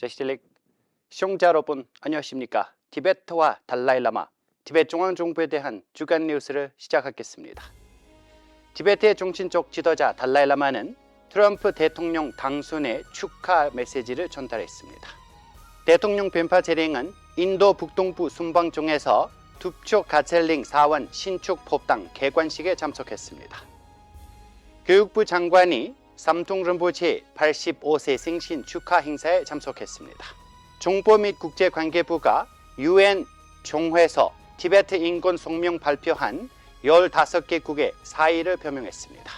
시청자 여러분 안녕하십니까? 티베트와 달라이라마, 티베트 중앙정부에 대한 주간 뉴스를 시작하겠습니다. 티베트의 정신적 지도자 달라이라마는 트럼프 대통령 당선의 축하 메시지를 전달했습니다. 대통령 벤파 재링은 인도 북동부 순방중에서 둡촉 가첼링 사원 신축 법당 개관식에 참석했습니다. 교육부 장관이 삼통 rinpoche 85세 생신 축하 행사에 참석했습니다. 정보 및 국제관계부가 UN 총회에서 티베트 인권 성명 발표한 15개국의 사의를 표명했습니다.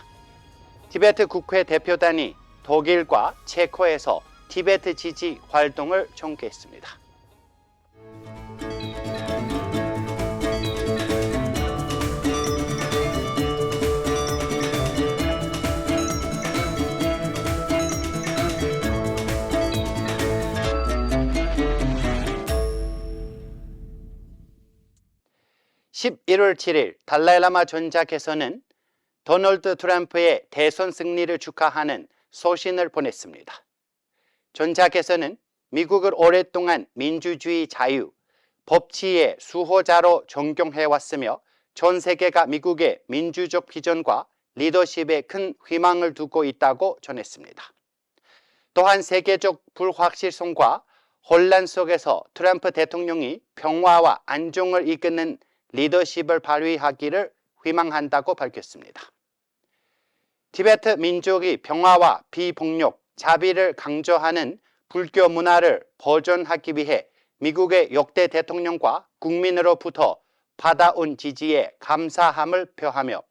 티베트 국회 대표단이 독일과 체코에서 티베트 지지 활동을 총개했습니다. (11월 7일) 달라이라마 전작에서는 도널드 트럼프의 대선 승리를 축하하는 소신을 보냈습니다. 전작에서는 미국을 오랫동안 민주주의 자유, 법치의 수호자로 존경해왔으며 전 세계가 미국의 민주적 비전과 리더십에 큰 희망을 두고 있다고 전했습니다. 또한 세계적 불확실성과 혼란 속에서 트럼프 대통령이 평화와 안정을 이끄는 리더십을 발휘하기를 희망한다고 밝혔습니다. 티베트 민족이 평화와 비폭력, 자비를 강조하는 불교 문화를 보존하기 위해 미국의 역대 대통령과 국민으로부터 받아온 지지에 감사함을 표하며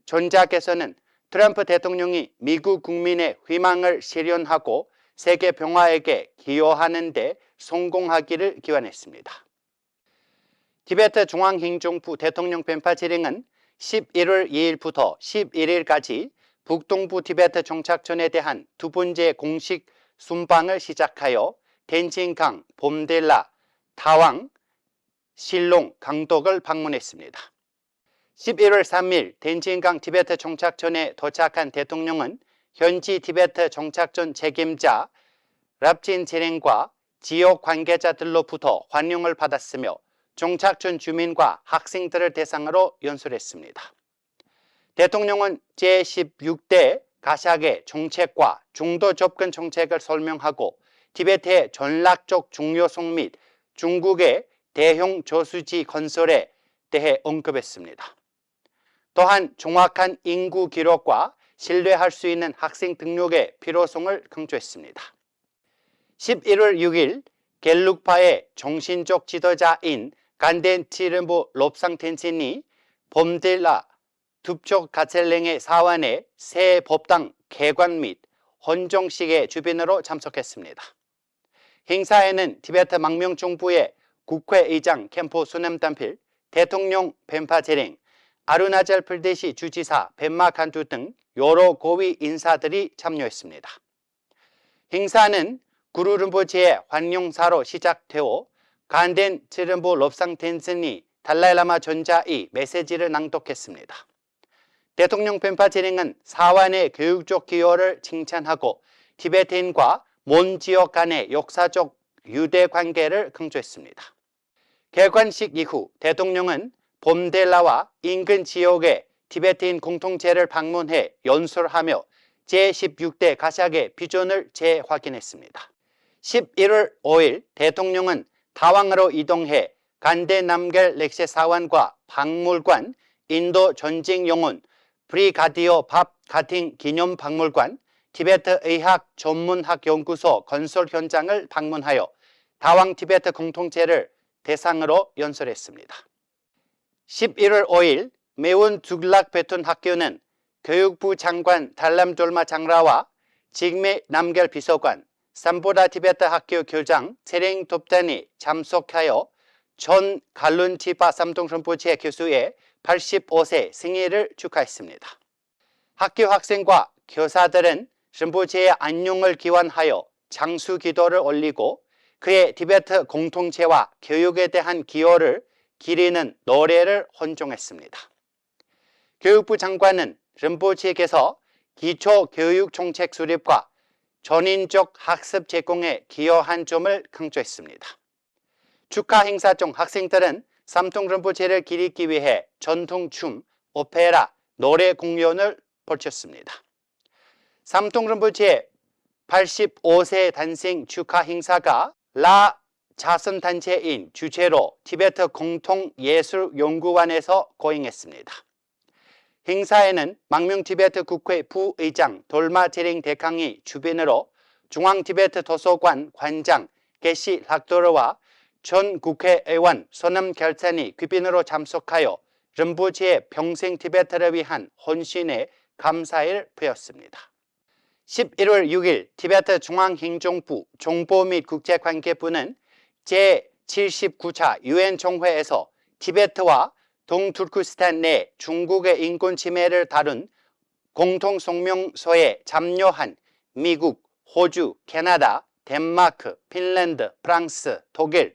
전작에서는 트럼프 대통령이 미국 국민의 희망을 실현하고 세계 평화에게 기여하는 데 성공하기를 기원했습니다. 티베트 중앙행정부 대통령 벤파 재링은 11월 2일부터 11일까지 북동부 티베트 정착촌에 대한 두 번째 공식 순방을 시작하여 덴칭강, 봄델라, 타왕, 실롱, 강독을 방문했습니다. 11월 3일 덴칭강 티베트 정착촌에 도착한 대통령은 현지 티베트 정착촌 책임자 랍진 재링과 지역 관계자들로부터 환영을 받았으며 정착촌 주민과 학생들을 대상으로 연설했습니다. 대통령은 제16대 가샥의 정책과 중도 접근 정책을 설명하고 티베트의 전략적 중요성 및 중국의 대형 저수지 건설에 대해 언급했습니다. 또한 정확한 인구 기록과 신뢰할 수 있는 학생 등록의 필요성을 강조했습니다. 11월 6일 겔룩파의 정신적 지도자인 간덴 치름부 롭상 텐신이 봄델라 둡촉 가첼랭의 사원의 새 법당 개관 및 헌정식의 주변으로 참석했습니다. 행사에는 티베트 망명정부의 국회의장 캠포 수남담필, 대통령 벤파 재링, 아루나찰 프라데시 주지사 벤마 칸투 등 여러 고위 인사들이 참여했습니다. 행사는 구루 rinpoche의 환영사로 시작되어 간덴 치름부 롭상 텐신이 달라이라마 전자의 메시지를 낭독했습니다. 대통령 벤파 재링은 사원의 교육적 기여를 칭찬하고 티베트인과 먼 지역 간의 역사적 유대 관계를 강조했습니다. 개관식 이후 대통령은 봄델라와 인근 지역의 티베트인 공동체를 방문해 연설하며 제16대 가샥의 비전을 재확인했습니다. 11월 5일 대통령은 타왕으로 이동해 간덴 남겔 렉세 사원과 박물관, 인도 전쟁 영혼 브리가디어 밥 가팅 기념 박물관, 티베트 의학 전문학 연구소 건설 현장을 방문하여 타왕 티베트 공동체를 대상으로 연설했습니다. 11월 5일 메운 두글락 베툰 학교는 교육부 장관 달람 돌마 장라와 직메 남겔 비서관, 삼보라 티베트 학교 교장 체랭 돕단이 참석하여 전 갈룬티파 삼통 rinpoche 교수의 85세 생일을 축하했습니다. 학교 학생과 교사들은 rinpoche의 안녕을 기원하여 장수 기도를 올리고 그의 티베트 공동체와 교육에 대한 기여를 기리는 노래를 헌정했습니다. 교육부 장관은 rinpoche께서 기초교육 정책 수립과 전인적 학습 제공에 기여한 점을 강조했습니다. 축하 행사 중 학생들은 삼통 rinpoche를 기리기 위해 전통춤, 오페라, 노래 공연을 벌였습니다. 삼통 rinpoche의 85세 탄생 축하 행사가 라 자선단체인 주최로 티베트 공통예술연구원에서 거행했습니다. 행사에는 망명 티베트 국회 부의장 돌마 제링 대강이 주변으로 중앙 티베트 도서관 관장 게시 락도르와 전 국회의원 소남 결산이 귀빈으로 참석하여 rinpoche의 평생 티베트를 위한 헌신에 감사를 표했습니다. 11월 6일 티베트 중앙행정부 정보 및 국제관계부는 제79차 유엔 총회에서 티베트와 동투르크스탄 내 중국의 인권 침해를 다룬 공동성명서에 참여한 미국, 호주, 캐나다, 덴마크, 핀란드, 프랑스, 독일,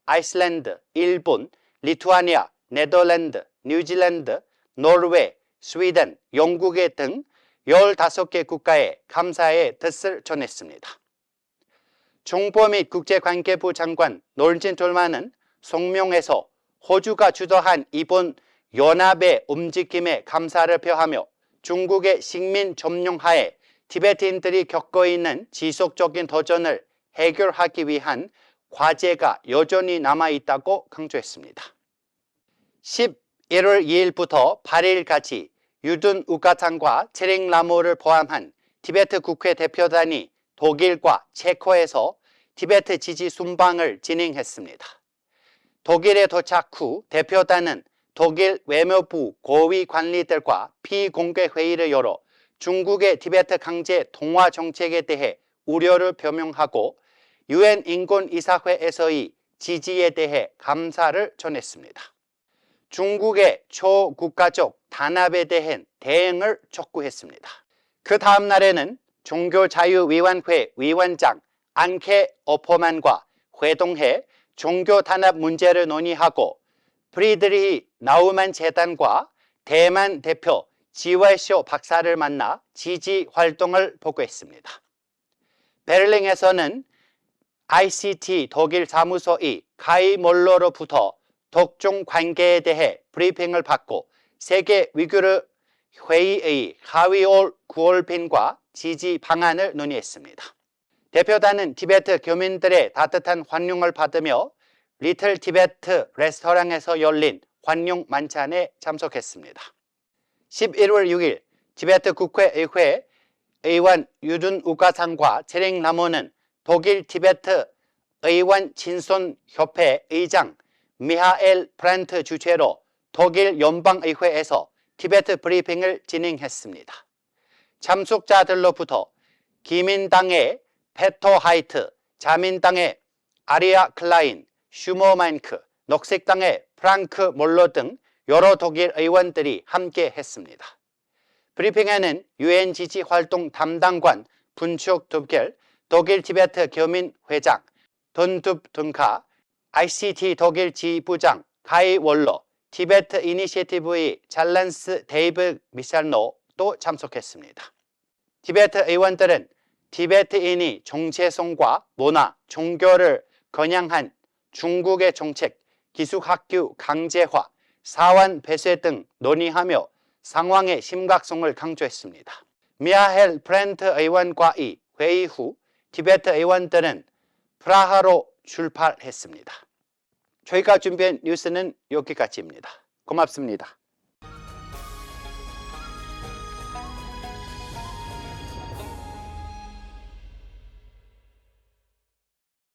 아이슬란드, 일본, 리투아니아, 네덜란드, 뉴질랜드, 노르웨이, 스웨덴, 영국 등 15개 국가에 감사의 뜻을 전했습니다. 정보 및 국제관계부 장관 놀진 돌만은 성명에서 호주가 주도한 이번 연합의 움직임에 감사를 표하며 중국의 식민 점령하에 티베트인들이 겪고 있는 지속적인 도전을 해결하기 위한 과제가 여전히 남아있다고 강조했습니다. 11월 2일부터 8일까지 유든 우카탄과 체링 라모를 포함한 티베트 국회 대표단이 독일과 체코에서 티베트 지지 순방을 진행했습니다. 독일에 도착 후 대표단은 독일 외무부 고위 관리들과 비공개 회의를 열어 중국의 티베트 강제 동화 정책에 대해 우려를 표명하고 유엔 인권이사회에서의 지지에 대해 감사를 전했습니다. 중국의 초국가적 단합에 대한 대응을 촉구했습니다. 그 다음 날에는 종교자유위원회 위원장 안케 오퍼만과 회동해 종교 단합 문제를 논의하고 프리드리히 나우만 재단과 대만 대표 지왈쇼 박사를 만나 지지 활동을 보고했습니다. 베를린에서는 ICT 독일 사무소의 가이 몰로로부터 독종 관계에 대해 브리핑을 받고 세계 위구르 회의의 하위올 구올빈과 지지 방안을 논의했습니다. 대표단은 티베트 교민들의 따뜻한 환영을 받으며 리틀 티베트 레스토랑에서 열린 환영 만찬에 참석했습니다. 11월 6일 티베트 국회의회 의원 유든 우카탄과 체링 라모는 독일 티베트 의원 친손협회 의장 미하엘 프란트 주최로 독일 연방의회에서 티베트 브리핑을 진행했습니다. 참석자들로부터 기민당의 페터 하이트, 자민당의 아리아 클라인, 슈머만크, 녹색당의 프랑크 몰로 등 여러 독일 의원들이 함께 했습니다. 브리핑에는 유엔 지지 활동 담당관 분축 둡겔, 독일 티베트 교민 회장 돈둡 둔카, ICT 독일 지부장 가이 월러, 티베트 이니시티브의 잘란스 데이브 미살노도 참석했습니다. 티베트 의원들은 티베트인이 정체성과 문화, 종교를 겨냥한 중국의 정책, 기숙학교 강제화, 사원 폐쇄 등 논의하며 상황의 심각성을 강조했습니다. 미하엘 프란트 의원과의 회의 후 티베트 의원들은 프라하로 출발했습니다. 저희가 준비한 뉴스는 여기까지입니다. 고맙습니다.